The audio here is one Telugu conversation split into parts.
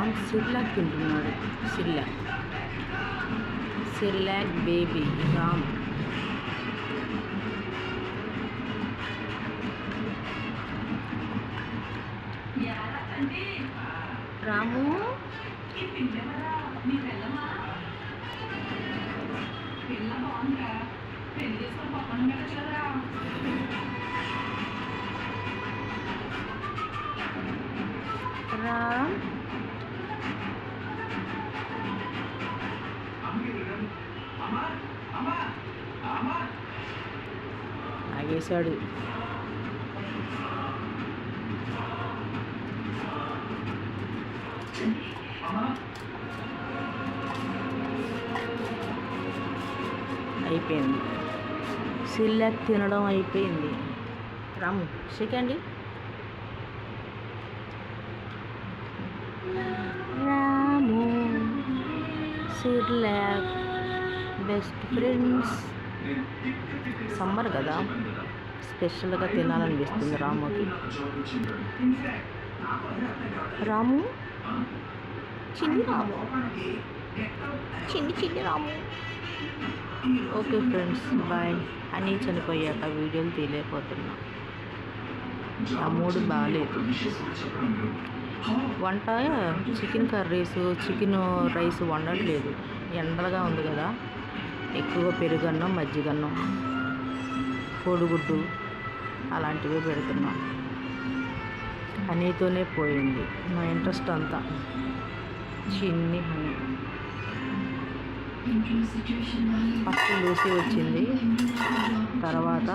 రామ్ సిర్లాక్ తింటున్నాడు. Cerelac baby Ram. రాము రామ్ ఆగేశాడు. అయిపోయింది. సిర్లాక్ తినడం అయిపోయింది. Ramu second. Ramu cerelac best friends. Summer కదా, స్పెషల్గా తినాలనిపిస్తుంది రాముకి. రాము చిన్ని రాము, చిన్ని రాము. Okay friends, bye. అని చనిపోయాక వీడియోలు తీయలేకపోతున్నా, ఆ మూడు బాగాలేదు. వంట చికెన్ కర్రీస్, చికెన్ రైస్ వండట్లేదు. ఎండలుగా ఉంది కదా, ఎక్కువ పెరుగన్నం, మజ్జిగన్నం, కోడిగుడ్డు అలాంటివి పెడుతున్నాం. హనీతోనే పోయింది నా ఇంట్రెస్ట్ అంతా. చిన్ని హనీ. ఫస్ట్ లూసీ వచ్చింది, తర్వాత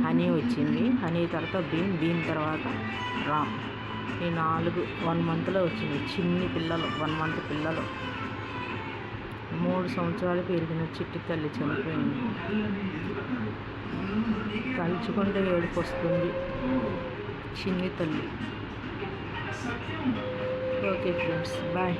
హనీ వచ్చింది, హనీ తర్వాత భీమ్ తర్వాత రామ్. ఈ 1 మంత్లో వచ్చింది. చిన్ని పిల్లలు, 1 మంత్ పిల్లలు. 3 సంవత్సరాలు పెరిగిన చిట్టి తల్లి చనిపోయింది. తలుచుకుంటే ఏడుపు వస్తుంది. చిన్ని తల్లి. Okay friends, bye.